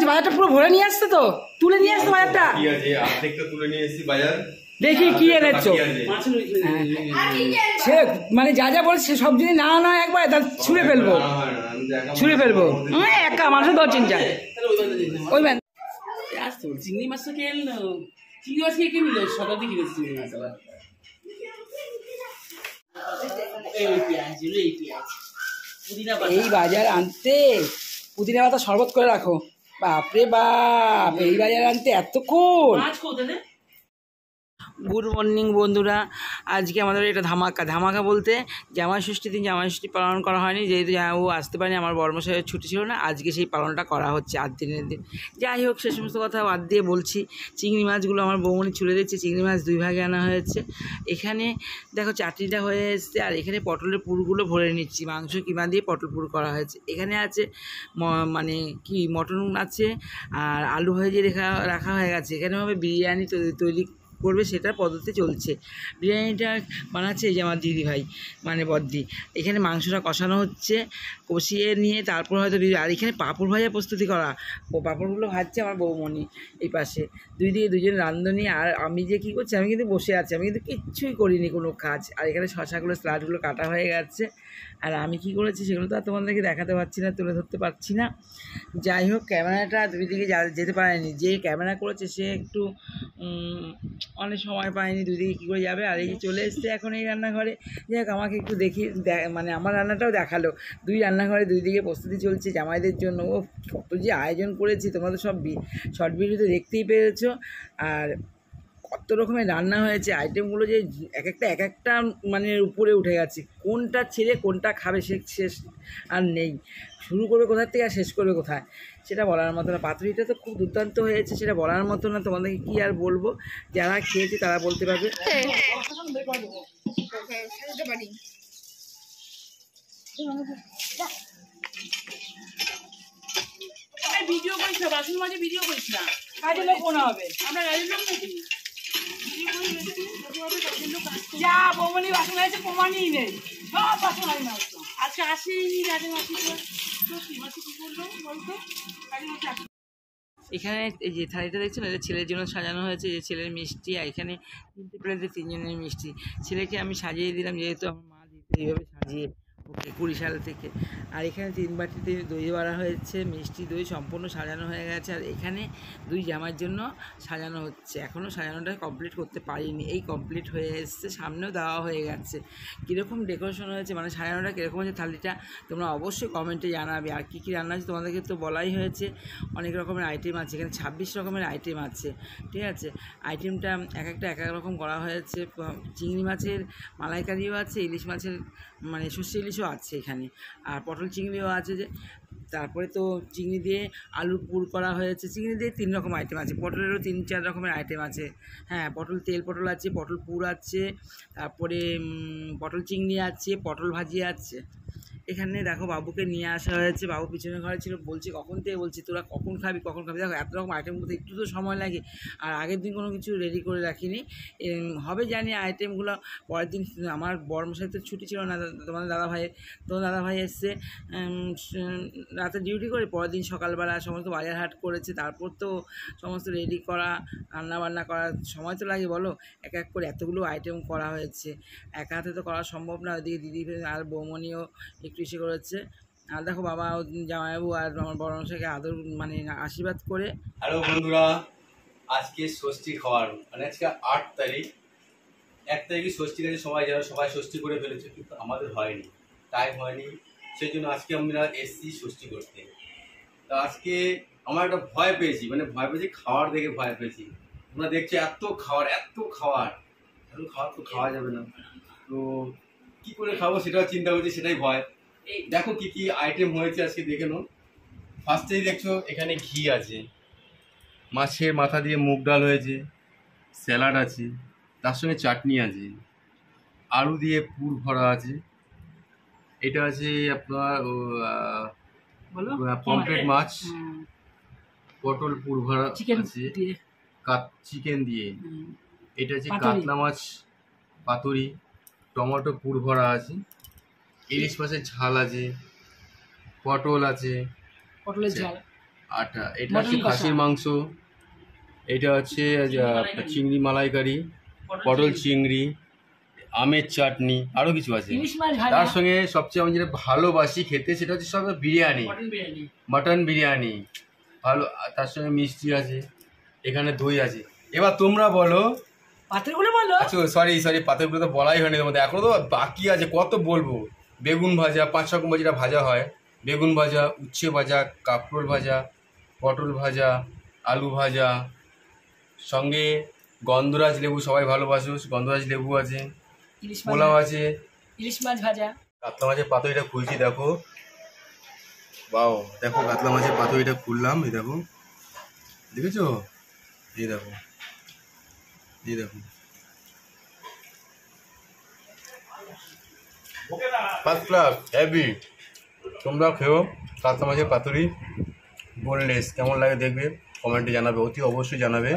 বলছি বাজারটা পুরো ভরে নিয়ে আসছে তো, তুলে নিয়ে আসছে বাজারটা। দেখি কি এনেছো। সে মানে যা যা বলছে সব যদি না না একবার তাহলে ছুঁড়ে ফেলবো একা মানুষের 10 চিন্তা ওই চিংড়ি মাছটা কে এলো, চিংড়ি মাছ কে নিল, শতাব্দী কিনেছে চিংড়ি মাছ। আবার এই বাজার আনতে পুদিনা পাতা শরবত করে রাখো। বাপরে বাপ, এই বাজার আনতে এতক্ষণ। গুড মর্নিং বন্ধুরা, আজকে আমাদের এটা ধামাকা বলতে জামাই ষষ্ঠীর দিন জামাই ষষ্ঠী পালন করা হয়নি, যেহেতু ও আসতে পারেনি, আমার বর্মশাইয়ের ছুটি ছিল না, আজকে সেই পালনটা করা হচ্ছে 8 দিনের দিন। যাই হোক, সে সমস্ত কথা বাদ দিয়ে বলছি, চিংড়ি মাছগুলো আমার বৌমনি ছুলে দিচ্ছে। চিংড়ি মাছ 2 ভাগে আনা হয়েছে। এখানে দেখো চাটনিটা হয়ে এসছে, আর এখানে পটলের পুরগুলো ভরে নিচ্ছি। মাংস কিমা দিয়ে পটল পুর করা হয়েছে। এখানে আছে মানে কি মটন আছে, আর আলু ভেজে রাখা হয়ে গেছে। এখানে হবে বিরিয়ানি তৈরি করবে, সেটার পদ্ধতি চলছে। বিরিয়ানিটা বানাচ্ছে যে আমার দিদিভাই মানে বদ্দি। এখানে মাংসটা কষানো হচ্ছে, কষিয়ে নিয়ে তারপর হয়তো আর এখানে পাঁপড় ভাজার প্রস্তুতি করা। পাঁপড়গুলো ভাজছে আমার বৌমনি এই পাশে। দুই দিকে দুজন রাঁধুনি, আর আমি যে কী করছি, আমি কিন্তু বসে আছি, আমি কিন্তু কিচ্ছুই করিনি কোনো কাজ। আর এখানে শশাগুলো স্লাডগুলো কাটা হয়ে গেছে, আর আমি কি করেছি সেগুলো তো আর তোমাদেরকে দেখাতে পারছি না, তুলে ধরতে পারছি না। যাই হোক, ক্যামেরাটা দুই দিকে যেতে পারেনি, যে ক্যামেরা করেছে সে একটু অনেক সময় পায়নি, দুই দিকে কী করে যাবে। আর এই যে চলে এসছে এখন এই রান্নাঘরে। যাই হোক, আমাকে একটু মানে আমার রান্নাটাও দেখালো। 2 রান্নাঘরে 2 দিকে প্রস্তুতি চলছে জামাইদের জন্য। ও কত যে আয়োজন করেছি, তোমরা সব শর্ট ভিডিওতে দেখতেই পেরেছো। আর কত রকমের রান্না হয়েছে, আইটেমগুলো যে এক একটা মানে উপরে উঠে গেছে। কোনটা ছেড়ে কোনটা খাবে শেষ আর নেই। শুরু করবে কোথার থেকে আর শেষ করবে কোথায়, সেটা বলার মতো না। পাতুরিটা তো খুব দুর্দান্ত হয়েছে, সেটা বলার মতো না। তোমাদেরকে কী আর বলবো, যারা খেয়েছে তারা বলতে পারবে। ভিডিও করিস না, বাসন মাঝে ভিডিও করিস না, কাজের লোক মনে হবে। আমরা কাজের লোক নাকি? যা বৌমনি বাসন আছে প্রমাণই নেই, সব বাসন আমি মারতাম। আজকে আসেনি রাজা মাসি, মাসি কি করলো বলতো? এখানে এই যে থালিটা দেখছেন, এটা ছেলের জন্য সাজানো হয়েছে। যে ছেলের মিষ্টি, আর এখানে 3টে প্লেটে 3 জনের মিষ্টি। ছেলেকে আমি সাজিয়ে দিলাম, যেহেতু আমার মা দিতে এইভাবে সাজিয়ে ওকে 20 সাল থেকে। আর এখানে 3 বাটিতে দই বাড়া হয়েছে, মিষ্টি দই সম্পূর্ণ সাজানো হয়ে গেছে। আর এখানে 2 জামার জন্য সাজানো হচ্ছে, এখনও সাজানোটা কমপ্লিট করতে পারিনি, এই কমপ্লিট হয়ে এসছে, সামনেও দেওয়া হয়ে গেছে। কীরকম ডেকোরেশন হয়েছে, মানে সাজানোটা কীরকম হয়েছে থালিটা, তোমরা অবশ্যই কমেন্টে জানাবে। আর কী কী রান্না আছে তোমাদেরকে তো বলাই হয়েছে, অনেক রকমের আইটেম আছে। এখানে 26 রকমের আইটেম আছে, ঠিক আছে। আইটেমটা এক এক রকম করা হয়েছে। চিংড়ি মাছের মালাইকারিও আছে, ইলিশ মাছের মানে সর্ষে ইলিশও আছে এখানে, আর পটল চিংড়িও আছে। যে তারপরে তো চিংড়ি দিয়ে আলুর পুর করা হয়েছে। চিংড়ি দিয়ে 3 রকম আইটেম আছে, পটলেরও 3-4 রকমের আইটেম আছে। হ্যাঁ, তেল পটল আছে, পটল পুর আছে, তারপরে পটল চিংড়ি আছে, পটল ভাজি আছে। এখানে দেখো বাবুকে নিয়ে আসা হয়েছে, বাবু পিছনে ঘরে ছিল, বলছি কখন থেকে বলছি তোরা কখন খাবি। দেখো এত রকম আইটেম করতে একটু তো সময় লাগে, আর আগের দিন কোনো কিছু রেডি করে রাখিনি। হবে জানি আইটেমগুলো পরের দিন। আমার বর্মশাই তো ছুটি ছিল না, তোমাদের দাদাভাই এসছে রাতে ডিউটি করে, পরের দিন সকালবেলা সমস্ত বাজার হাট করেছে, তারপর তো সমস্ত রেডি করা, রান্নাবান্না করার সময় তো লাগে বলো। এক করে এতগুলো আইটেম করা হয়েছে, একা হাতে তো করা সম্ভব না। ওইদিকে দিদি আর বৌমনিও একটু এসে করেছে। আর দেখো বাবা জামাইবাবু আর আমার বড় মশাইকে আদর মানে আশীর্বাদ করে। হ্যালো বন্ধুরা, আজকে ষষ্ঠী খাওয়ার মানে আজকে 8 তারিখ। 1 তারিখে ষষ্ঠী গেছে, সবাই ষষ্ঠী করে ফেলেছে, কিন্তু আমাদের হয়নি, টাইম হয়নি। সেই জন্য আজকে আমরা এসছি ষষ্ঠী করতে। তা আজকে আমার একটা ভয় পেয়েছি, খাওয়ার দেখে ভয় পেয়েছি। তোমরা দেখছো এত খাওয়ার তো খাওয়া যাবে না, তো কি করে খাবো সেটাও চিন্তা করছি, সেটাই ভয়। দেখো কি কি আইটেম হয়েছে আজকে দেখে নাও। ফার্স্টেই দেখছো এখানে ঘি আছে, মাছের মাথা দিয়ে মুগ ডাল হয়েছে, স্যালাড আছে, তার সঙ্গে চাটনি আছে, আলু দিয়ে পুর ভরা আছে। এটা আছে আপনার পমফ্রেট মাছ, পটল পুর ভরা আছে, চিকেন দিয়ে। এটা আছে কাতলা মাছ পাতুরি, টমেটো পুর ভরা আছে, ইলিশ মাছের ঝাল আছে, পটল আছে, পটলের ঝাল, আটা, এটা হচ্ছে খাসির মাংস, এটা হচ্ছে চিংড়ি মালাইকারি, পটল চিংড়ি, আমের চাটনি, আরও কিছু আছে। তার সঙ্গে সবচেয়ে আমি যেটা ভালোবাসি খেতে সেটা হচ্ছে সব বিরিয়ানি, মটন বিরিয়ানি ভালো, তার সঙ্গে মিষ্টি আছে, এখানে দই আছে। এবার তোমরা বলো পাত্রগুলো বলো। আচ্ছা সরি পাতাগুলো তো বলাই হয়নি তোমাদের, এখনো তো বাকি আছে, কত বলবো। বেগুন ভাজা, 5 রকম যেটা ভাজা হয়, বেগুন ভাজা, উচ্ছে ভাজা, কাঁকরোল ভাজা, পটল ভাজা, আলু ভাজা, সঙ্গে গন্ধরাজ লেবু, সবাই ভালোবাসো, গন্ধরাজ লেবু আছে, পোলাও আছে, ইলিশ মাছ ভাজা, কাতলা মাছের পাতুরিটা খুলছি, দেখো বাও, দেখো কাতলা মাছের পাতুরিটা খুললাম, এই দেখো, দেখেছো, এই দেখো, এই দেখো, ফার্স্ট ক্লাস হেভি। তোমরা খেও কাতলা মাছের পাতুরি, বোনলেস, কেমন লাগে দেখবে, কমেন্টে জানাবে, অতি অবশ্যই জানাবে।